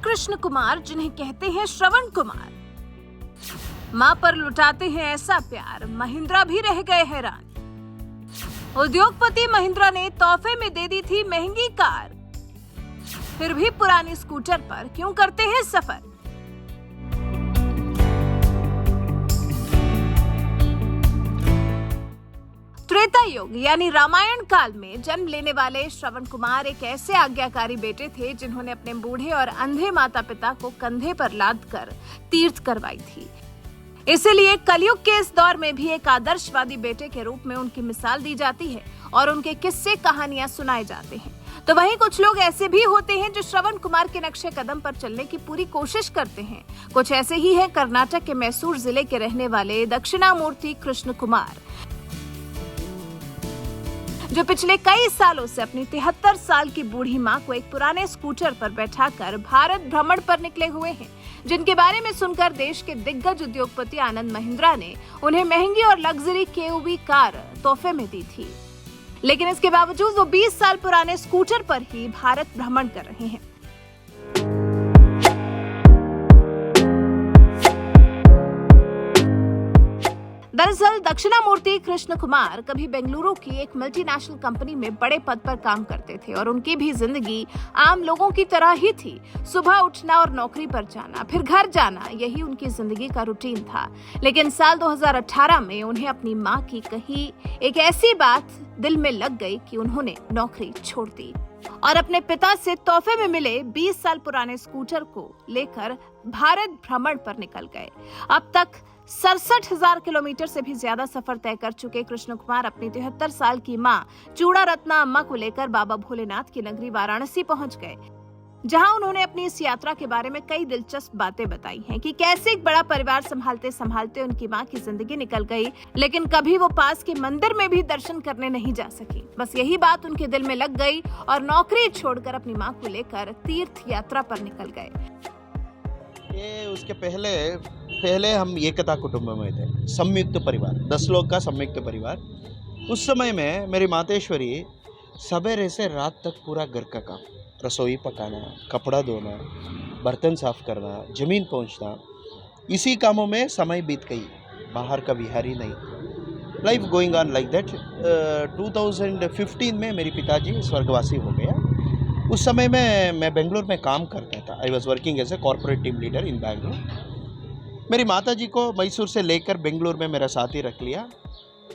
कृष्ण कुमार, जिन्हें कहते हैं श्रवण कुमार, मां पर लुटाते हैं ऐसा प्यार, महिंद्रा भी रह गए हैरान। उद्योगपति महिंद्रा ने तोहफे में दे दी थी महंगी कार, फिर भी पुरानी स्कूटर पर क्यों करते हैं सफर। त्रेता युग यानी रामायण काल में जन्म लेने वाले श्रवण कुमार एक ऐसे आज्ञाकारी बेटे थे जिन्होंने अपने बूढ़े और अंधे माता पिता को कंधे पर लाद कर तीर्थ करवाई थी। इसीलिए कलयुग के इस दौर में भी एक आदर्शवादी बेटे के रूप में उनकी मिसाल दी जाती है और उनके किस्से कहानियां सुनाए जाते हैं। तो वहीं कुछ लोग ऐसे भी होते हैं जो श्रवण कुमार के नक्शे कदम पर चलने की पूरी कोशिश करते हैं। कुछ ऐसे ही है कर्नाटक के मैसूर जिले के रहने वाले दक्षिणामूर्ति कृष्ण कुमार, जो पिछले कई सालों से अपनी 73 साल की बूढ़ी मां को एक पुराने स्कूटर पर बैठाकर भारत भ्रमण पर निकले हुए हैं, जिनके बारे में सुनकर देश के दिग्गज उद्योगपति आनंद महिंद्रा ने उन्हें महंगी और लग्जरी केयूवी कार तोहफे में दी थी। लेकिन इसके बावजूद वो 20 साल पुराने स्कूटर पर ही भारत भ्रमण कर रहे हैं। दरअसल दक्षिणामूर्ति कृष्ण कुमार कभी बेंगलुरु की एक मल्टीनेशनल कंपनी में बड़े पद पर काम करते थे और उनकी भी जिंदगी आम लोगों की तरह ही थी। सुबह उठना और नौकरी पर जाना, फिर घर जाना, यही उनकी जिंदगी का रूटीन था। लेकिन साल 2018 में उन्हें अपनी मां की कही एक ऐसी बात दिल में लग गई कि उन्होंने नौकरी छोड़ दी और अपने पिता से तोहफे में मिले 20 साल पुराने स्कूटर को लेकर भारत भ्रमण पर निकल गए। अब तक 67,000 किलोमीटर से भी ज्यादा सफर तय कर चुके कृष्ण कुमार अपनी 73 साल की मां चूड़ा रत्ना अम्मा को लेकर बाबा भोलेनाथ की नगरी वाराणसी पहुंच गए, जहां उन्होंने अपनी इस यात्रा के बारे में कई दिलचस्प बातें बताई हैं कि कैसे एक बड़ा परिवार संभालते संभालते उनकी मां की जिंदगी निकल गई, लेकिन कभी वो पास के मंदिर में भी दर्शन करने नहीं जा सकी। बस यही बात उनके दिल में लग गई और नौकरी छोड़कर अपनी मां को लेकर तीर्थ यात्रा पर निकल गए। ये उसके पहले हम एकता कुटुंब में थे, संयुक्त परिवार, 10 लोग का संयुक्त परिवार। उस समय में मेरी मातेश्वरी सवेरे से रात तक पूरा घर का काम, रसोई पकाना, कपड़ा धोना, बर्तन साफ करना, ज़मीन पहुंचना, इसी कामों में समय बीत गई, बाहर का विहार ही नहीं। Life going on like that. 2015 में मेरे पिताजी स्वर्गवासी हो गया। उस समय में मैं बेंगलुरु में काम करता था। I was working as a corporate team leader in Bengaluru. मेरी माताजी को मैसूर से लेकर बेंगलुरु में मेरा साथी रख लिया।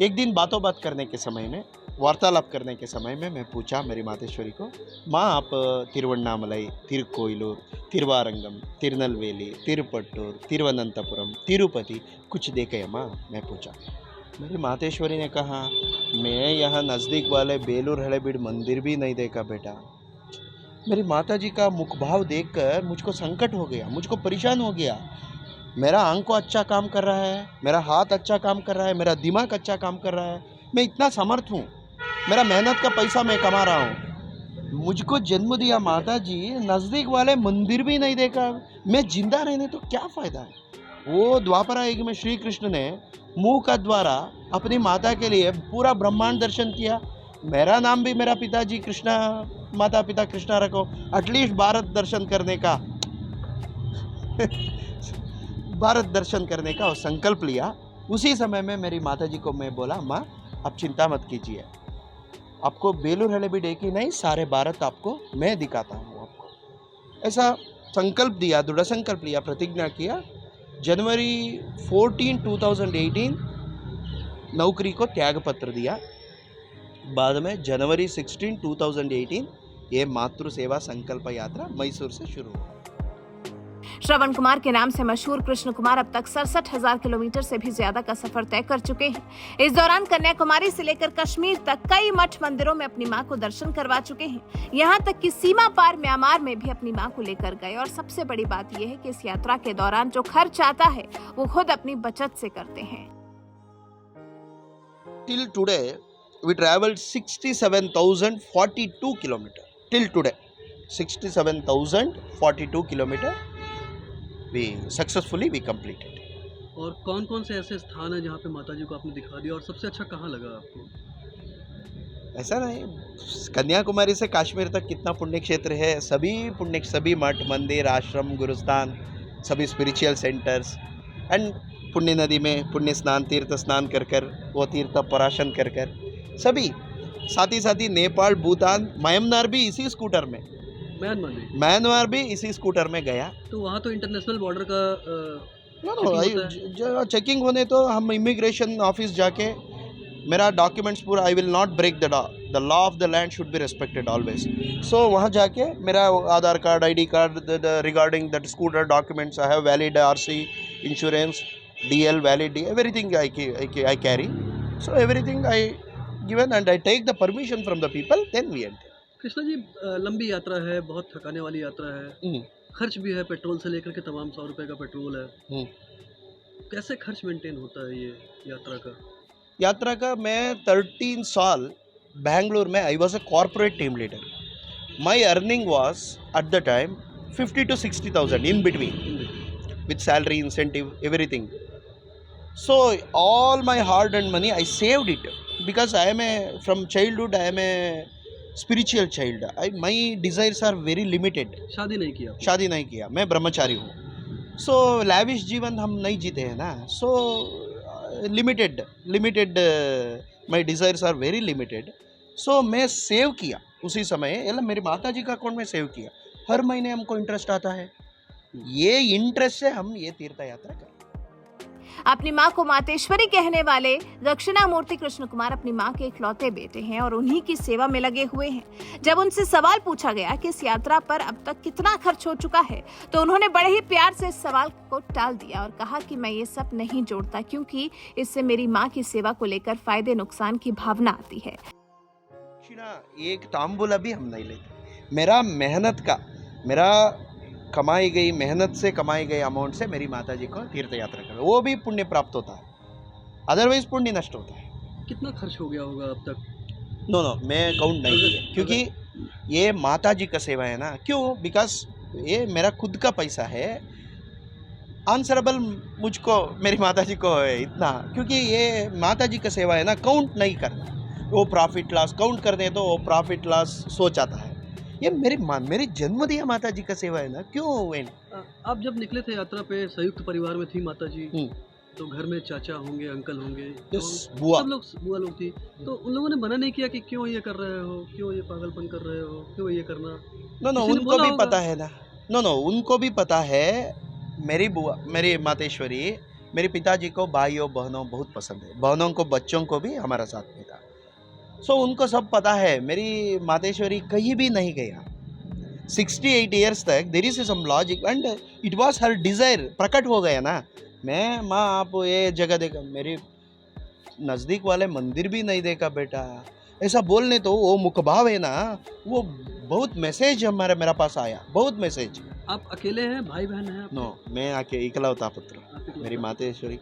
एक दिन बातों बात करने के समय में, वार्तालाप करने के समय में मैं पूछा मेरी मातेश्वरी को, माँ आप तिरुवन्नामलाई, तिरुकोयलूर, तिरुवारंगम, तिरुनलवेली, तिरुपट्टूर, तिरुवनंतपुरम, तिरुपति कुछ देखे हैं माँ? मैं पूछा। मेरी मातेश्वरी ने कहा, मैं यहाँ नज़दीक वाले बेलूर हलेबीड मंदिर भी नहीं देखा बेटा। मेरी माताजी का मुखभाव देखकर मुझको संकट हो गया, मुझको परेशान हो गया। मेरा आंख अच्छा काम कर रहा है, मेरा हाथ अच्छा काम कर रहा है, मेरा दिमाग अच्छा काम कर रहा है, मैं इतना समर्थ हूँ, मेरा मेहनत का पैसा मैं कमा रहा हूँ। मुझको जन्म दिया माताजी, नज़दीक वाले मंदिर भी नहीं देखा, मैं जिंदा रहने तो क्या फ़ायदा है। वो द्वापरा युग में श्री कृष्ण ने मुँह का द्वारा अपनी माता के लिए पूरा ब्रह्मांड दर्शन किया। मेरा नाम भी मेरा पिताजी कृष्णा, माता पिता कृष्णा रखो, एटलीस्ट भारत दर्शन करने का भारत दर्शन करने का संकल्प लिया। उसी समय में मेरी माताजी को मैं बोला, माँ आप चिंता मत कीजिए, आपको बेलूर हलेबीड एक ही नहीं, सारे भारत आपको मैं दिखाता हूँ आपको। ऐसा संकल्प दिया, दृढ़ संकल्प लिया, प्रतिज्ञा किया। जनवरी 14, 2018 नौकरी को त्याग पत्र दिया। बाद में जनवरी 16, 2018 ये मातृ सेवा संकल्प यात्रा मैसूर से शुरू हुई। श्रवण कुमार के नाम से मशहूर कृष्ण कुमार अब तक 67,000 किलोमीटर से भी ज्यादा का सफर तय कर चुके हैं। इस दौरान कन्याकुमारी से लेकर कश्मीर तक कई मठ मंदिरों में अपनी मां को दर्शन करवा चुके हैं। यहाँ तक कि सीमा पार म्यांमार में भी अपनी मां को लेकर गए। और सबसे बड़ी बात यह है कि इस यात्रा के दौरान जो खर्च आता है वो खुद अपनी बचत से करते हैं। Till today, we traveled 67,042 kilometers. Till today, 67,042 kilometers. We successfully completed. और कौन कौन से ऐसे स्थान हैं जहाँ पे माताजी को आपने दिखा दिया और सबसे अच्छा कहाँ लगा आपको? ऐसा नहीं, कन्याकुमारी से कश्मीर तक कितना पुण्य क्षेत्र है, सभी मठ मंदिर आश्रम गुरुस्थान सभी स्पिरिचुअल सेंटर्स एंड पुण्य नदी में पुण्य स्नान तीर्थ स्नान कर कर वो तीर्थ पराशन कर कर सभी, साथ ही नेपाल भूटान म्यांमार भी इसी स्कूटर में, म्यांमार भी इसी स्कूटर में गया। तो वहाँ तो इंटरनेशनल बॉर्डर का चेकिंग होने तो हम इमिग्रेशन ऑफिस जाके मेरा डॉक्यूमेंट्स पूरा, I will not break the law of the land should be respected always. So वहाँ जाके मेरा Aadhaar card ID card regarding that scooter documents I have valid RC insurance DL valid everything I carry, so everything I given and I take the permission from the people then we enter. Krishna ji, लंबी यात्रा है, बहुत थकाने वाली यात्रा है, खर्च भी है, पेट्रोल से लेकर के तमाम 100 रुपए का पेट्रोल है, कैसे खर्च मेंटेन होता है ये यात्रा का? मैं 13 साल बैंगलोर में I was a corporate team leader, my earning was at the time 50 to 60,000 in between with salary incentive everything. So all my hard earned money I saved it because I am from childhood I am a spiritual child. My desires are very limited. शादी नहीं किया, मैं ब्रह्मचारी हूँ। सो lavish जीवन हम नहीं जीते हैं ना, so limited my desires are very limited. So मैं सेव किया उसी समय, मेरी माता जी का अकाउंट में सेव किया, हर महीने हमको इंटरेस्ट आता है, ये इंटरेस्ट से हम ये तीर्थ यात्रा करें। अपनी मां को मातेश्वरी कहने वाले दक्षिणामूर्ति कृष्ण कुमार अपनी मां के इकलौते बेटे हैं और उन्हीं की सेवा में लगे हुए हैं। जब उनसे सवाल पूछा गया कि इस यात्रा पर अब तक कितना खर्च हो चुका है, तो उन्होंने बड़े ही प्यार से इस सवाल को टाल दिया और कहा कि मैं ये सब नहीं जोड़ता, क्योंकि इससे मेरी मां की सेवा को लेकर फायदे नुकसान की भावना आती है। एक तांबूला भी हम नहीं लेते, मेरा मेहनत से कमाई गई अमाउंट से मेरी माता जी को तीर्थ यात्रा करें, वो भी पुण्य प्राप्त होता है, अदरवाइज पुण्य नष्ट होता है। कितना खर्च हो गया होगा अब तक? नो मैं काउंट नहीं किया, क्योंकि ये माता जी का सेवा है ना। क्यों? बिकॉज ये मेरा खुद का पैसा है, आंसरेबल मुझको मेरी माता जी को है इतना, क्योंकि ये माता जी का सेवा है ना, काउंट नहीं करना। वो प्रॉफिट लॉस काउंट कर दें तो वो प्रॉफिट लॉस सोच आता है। ये मेरी जन्म दिया माता जी का सेवा है ना, क्यों? आप जब निकले थे यात्रा पे, संयुक्त परिवार में थी माता जी, तो घर में चाचा होंगे, अंकल होंगे, तो बुआ लोग थी, तो उन लोगों ने मना नहीं किया कि क्यों ये कर रहे हो, क्यों ये पागलपन कर रहे हो, क्यों ये करना? नो उनको भी पता है ना, नो उनको भी पता है। मेरी बुआ, मेरी मातेश्वरी, मेरे पिताजी को भाइयों बहनों बहुत पसंद है, बहनों को बच्चों को भी हमारा साथ में था। सो उनको सब पता है, मेरी मातेश्वरी कहीं भी नहीं गया 68 ईयर्स तक। There is some logic and it was her desire, प्रकट हो गया ना। मैं माँ आप ये जगह देखा, मेरे नज़दीक वाले मंदिर भी नहीं देखा बेटा, ऐसा बोलने तो वो मुखभाव है ना, वो बहुत मैसेज मेरा पास आया, बहुत मैसेज। आप अकेले हैं, भाई बहन हैं? नो मैं इकलौता पुत्र, मेरी मातेश्वरी,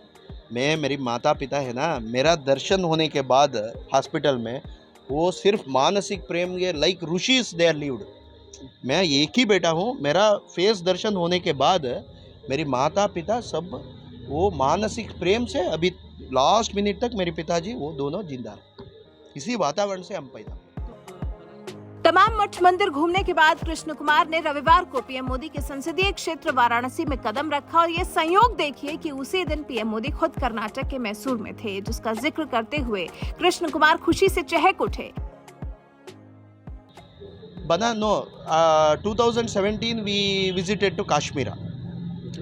मेरी माता पिता है ना, मेरा दर्शन होने के बाद हॉस्पिटल में वो सिर्फ मानसिक प्रेम के like rishis they are lived. मैं एक ही बेटा हूँ, मेरा फेस दर्शन होने के बाद मेरी माता पिता सब वो मानसिक प्रेम से अभी लास्ट मिनट तक मेरे पिताजी वो दोनों जिंदा है। इसी वातावरण से हम पैदा। तमाम मठ मंदिर घूमने के बाद कृष्ण कुमार ने रविवार को पीएम मोदी के संसदीय क्षेत्र वाराणसी में कदम रखा और ये संयोग देखिए कि उसी दिन पीएम मोदी खुद कर्नाटक के मैसूर में थे, जिसका जिक्र करते हुए कृष्ण कुमार खुशी से चहक उठे। 2017 we visited to Kashmir.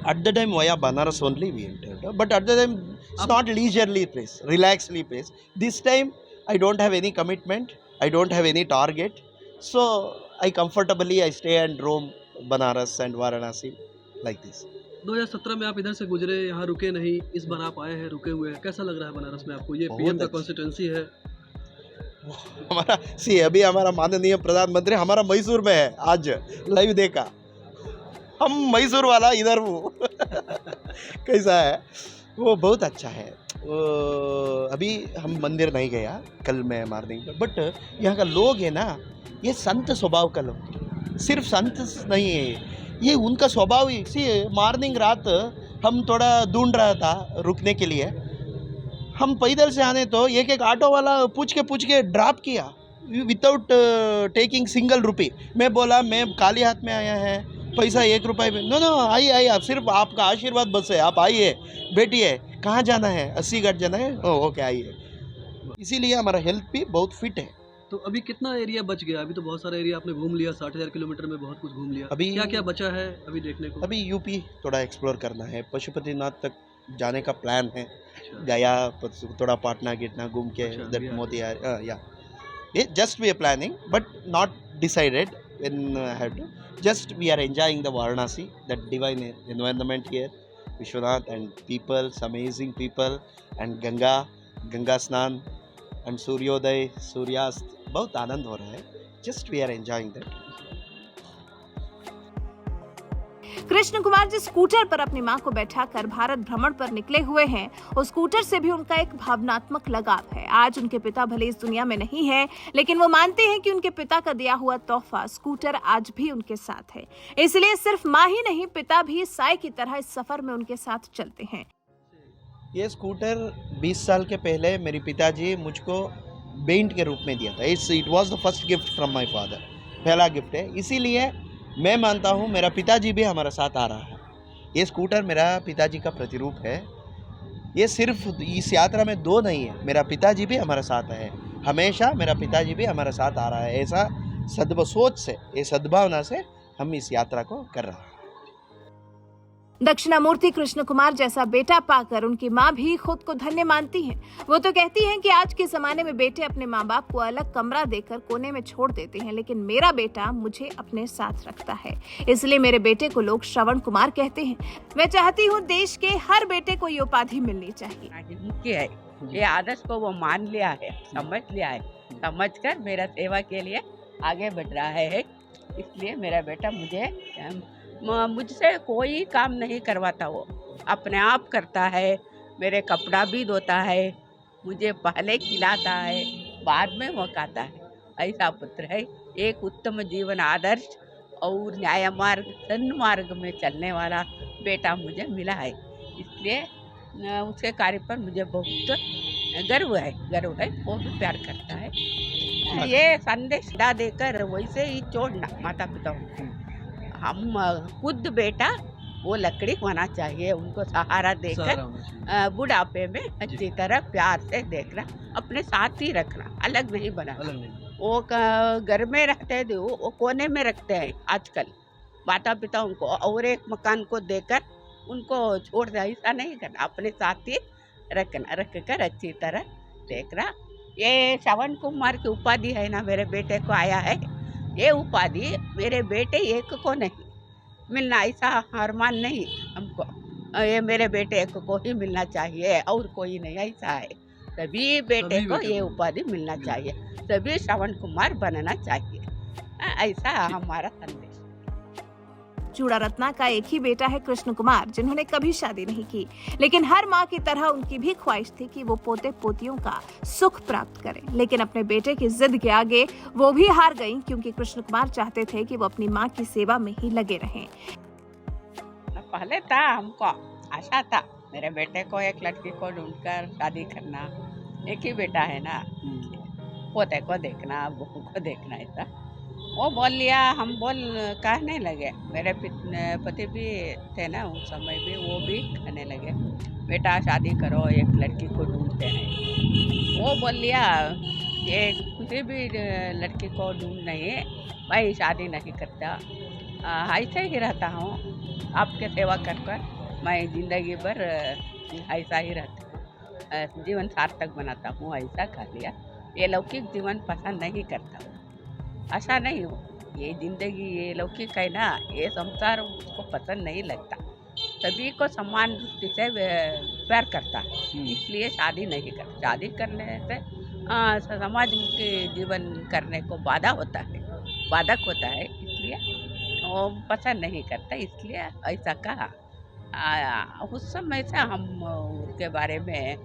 At the time via Banaras only we entered, but at the time it's not leisurely place, relaxedly place. This time I don't have any commitment, I don't have any target. So I stay and roam Banaras and Varanasi like this. 2017 में आप इधर से गुजरे, यहाँ रुके नहीं, इस बार आप आए हैं, रुके हुए हैं, कैसा लग रहा है बनारस में आपको? ये पीएम का कॉन्स्टिट्यूंसी है अभी हमारा माननीय प्रधानमंत्री हमारा मैसूर में है, आज लाइव देखा, हम मैसूर वाला इधर हूँ कैसा है वो? बहुत अच्छा है। अभी हम मंदिर नहीं गया, कल मैं मॉर्निंग में, बट यहाँ का लोग है ना, ये संत स्वभाव का लोग, सिर्फ संत नहीं है, ये उनका स्वभाव ही। मॉर्निंग रात हम थोड़ा ढूंढ रहा था रुकने के लिए, हम पैदल से आने तो एक ऑटो वाला पूछ के ड्रॉप किया, विदाउट टेकिंग सिंगल रुपी। मैं बोला मैं खाली हाथ में आया है, पैसा 1 रुपये में, नो नो आइए आइए, आप सिर्फ आपका आशीर्वाद बस है, आप आइए बैठिए, कहाँ जाना है, 80 घाट जाना है, ओके आइए। इसीलिए हमारा हेल्थ भी बहुत फिट है। तो अभी कितना एरिया बच गया? अभी तो बहुत सारा एरिया आपने घूम लिया, 60,000 किलोमीटर में बहुत कुछ घूम लिया। अभी क्या क्या बचा है अभी देखने को? अभी यूपी थोड़ा एक्सप्लोर करना है, पशुपतिनाथ तक जाने का प्लान है, अच्छा, गया थोड़ा पाटना गिटना घूम के अच्छा, उधर बिहार। मोतिहारी, या just we are planning but not decided when I have to. Just we are enjoying the Varanasi, that divine environment here, Vishwanath and people, some amazing people, and Ganga स्नान and सूर्योदय सूर्यास्त, बहुत आनंद हो रहा है। Just we are enjoying that. Krishna Kumar जिस scooter पर अपनी मां को बैठाकर भारत भ्रमण पर निकले हुए हैं, उस स्कूटर से भी उनका एक भावनात्मक लगाव है। आज उनके पिता भले इस दुनिया में नहीं है, लेकिन वो मानते हैं कि उनके पिता का दिया हुआ तोहफा स्कूटर आज भी उनके साथ है। इसलिए सिर्फ मां ही नहीं, पिता भी साय की तरह इस सफर में उनके साथ चलते हैं। ये स्कूटर 20 साल के पहले मेरे पिताजी मुझको बेंट के रूप में दिया था। It was the first gift from my father, पहला गिफ्ट है। इसीलिए मैं मानता हूँ मेरा पिताजी भी हमारा साथ आ रहा है। ये स्कूटर मेरा पिताजी का प्रतिरूप है। ये सिर्फ इस यात्रा में 2 नहीं है, मेरा पिताजी भी हमारा साथ है, हमेशा मेरा पिताजी भी हमारा साथ आ रहा है। ऐसा सोच से, ये सद्भावना से हम इस यात्रा को कर रहे हैं। दक्षिणामूर्ति कृष्ण कुमार जैसा बेटा पाकर उनकी मां भी खुद को धन्य मानती हैं। वो तो कहती हैं कि आज के जमाने में बेटे अपने माँ बाप को अलग कमरा देकर कोने में छोड़ देते हैं, लेकिन मेरा बेटा मुझे अपने साथ रखता है, इसलिए मेरे बेटे को लोग श्रवण कुमार कहते हैं। मैं चाहती हूँ देश के हर बेटे को ये उपाधि मिलनी चाहिए। मुख्य है ये आदर्श को वो मान लिया है, समझ लिया है, समझकर मेरा सेवा के लिए आगे बढ़ रहा है। इसलिए मेरा बेटा मुझसे कोई काम नहीं करवाता, वो अपने आप करता है। मेरे कपड़ा भी धोता है, मुझे पहले खिलाता है, बाद में वो खाता है। ऐसा पुत्र है। एक उत्तम जीवन आदर्श और न्याय मार्ग सन्मार्ग में चलने वाला बेटा मुझे मिला है। इसलिए उसके कार्य पर मुझे बहुत गर्व है। वो भी प्यार करता है। ये संदेश देकर वैसे ही छोड़ना माता पिता को, हम खुद बेटा वो लकड़ी होना चाहिए, उनको सहारा देकर बुढ़ापे में अच्छी तरह प्यार से देखना, अपने साथ ही रखना, अलग नहीं बनाना। वो घर में रहते हैं, वो कोने में रखते हैं आजकल माता पिता उनको, और एक मकान को देकर उनको छोड़ दे, ऐसा नहीं करना, अपने साथ ही रखना, रख कर अच्छी तरह देखना। ये श्रवण कुमार की उपाधि है ना, मेरे बेटे को आया है। ये उपाधि मेरे बेटे एक को नहीं मिलना, ऐसा अरमान नहीं हमको। ये मेरे बेटे एक को ही मिलना चाहिए और कोई नहीं, ऐसा है। सभी बेटे को ये उपाधि मिलना चाहिए, सभी श्रवण कुमार बनना चाहिए, ऐसा हमारा संदेश। चूड़ा रत्ना का एक ही बेटा है कृष्ण कुमार, जिन्होंने कभी शादी नहीं की, लेकिन हर माँ की तरह उनकी भी ख्वाहिश थी कि वो पोते पोतियों का सुख प्राप्त करें। लेकिन अपने बेटे की जिद के आगे वो भी हार गईं, क्योंकि कृष्ण कुमार चाहते थे कि वो अपनी माँ की सेवा में ही लगे रहें। पहले था हमको आशा था मेरे बेटे को एक लड़की को ढूंढकर शादी करना, एक ही बेटा है ना, पोते को देखना, बहू को देखना, ऐसा वो बोल लिया। हम कहने लगे, मेरे पति भी थे ना उस समय भी, वो भी कहने लगे बेटा शादी करो, एक लड़की को ढूंढते हैं। वो बोल लिया ये किसी भी लड़की को ढूंढ नहीं, भाई शादी नहीं करता, ऐसे ही रहता हूँ, आपके सेवा कर मैं ज़िंदगी भर ऐसा ही रहता हूँ, जीवन सार्थक बनाता हूँ, ऐसा कह लिया। ये लौकिक जीवन पसंद नहीं करता, ऐसा नहीं हो, ये जिंदगी ये लौकिक है ना, ये संसार उसको पसंद नहीं लगता, सभी को समान दृष्टि से प्यार करता है, इसलिए शादी नहीं करता। शादी करने से समाज के जीवन करने को बाधक होता है, इसलिए वो पसंद नहीं करता, इसलिए ऐसा कहा। उस समय से हम उसके बारे में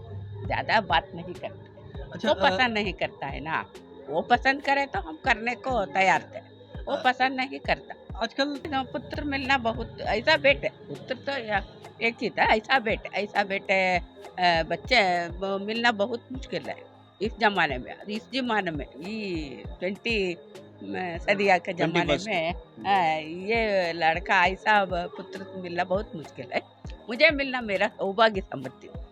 ज़्यादा बात नहीं करते। अच्छा, वो पसंद नहीं करता है ना, वो पसंद करे तो हम करने को तैयार थे, वो पसंद नहीं करता। आजकल पुत्र मिलना बहुत, ऐसा बेटे, पुत्र तो एक ही था, ऐसा बेटे बच्चे मिलना बहुत मुश्किल है। इस जमाने में ये 20 सदिया के जमाने 21st में ये लड़का ऐसा पुत्र मिलना बहुत मुश्किल है। मुझे मिलना मेरा सौभाग्य समझती हूँ,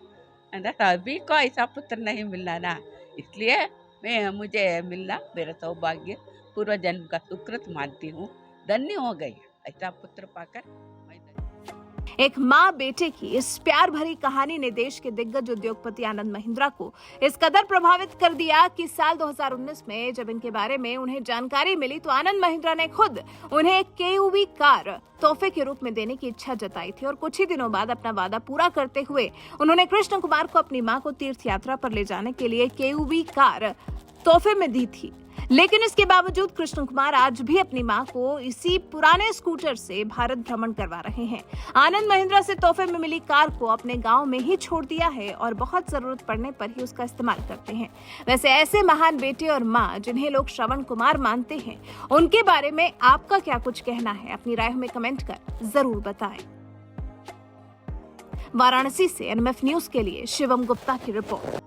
है ना। सभी को ऐसा पुत्र नहीं मिलना ना, इसलिए मुझे मिलना मेरा सौभाग्य, पूर्व जन्म का सुकृत मानती हूँ। धन्य हो गई ऐसा पुत्र पाकर मैं धन्य। एक माँ बेटे की इस प्यार भरी कहानी ने देश के दिग्गज उद्योगपति आनंद महिंद्रा को इस कदर प्रभावित कर दिया कि साल 2019 में जब इनके बारे में उन्हें जानकारी मिली तो आनंद महिंद्रा ने खुद उन्हें एक KUV कार तोहफे के रूप में देने की इच्छा जताई थी और कुछ ही दिनों बाद अपना वादा पूरा करते हुए उन्होंने कृष्ण कुमार को अपनी मां को तीर्थ यात्रा पर ले जाने के लिए KUV कार तोहफे में दी थी। लेकिन इसके बावजूद कृष्ण कुमार आज भी अपनी मां को इसी पुराने स्कूटर से भारत भ्रमण करवा रहे हैं। आनंद महिंद्रा से तोहफे में मिली कार को अपने गांव में ही छोड़ दिया है और बहुत जरूरत पड़ने पर ही उसका इस्तेमाल करते हैं। वैसे ऐसे महान बेटे और मां जिन्हें लोग श्रवण कुमार मानते हैं, उनके बारे में आपका क्या कुछ कहना है? अपनी राय हमें कमेंट कर जरूर बताएं। वाराणसी से NMF न्यूज के लिए शिवम गुप्ता की रिपोर्ट।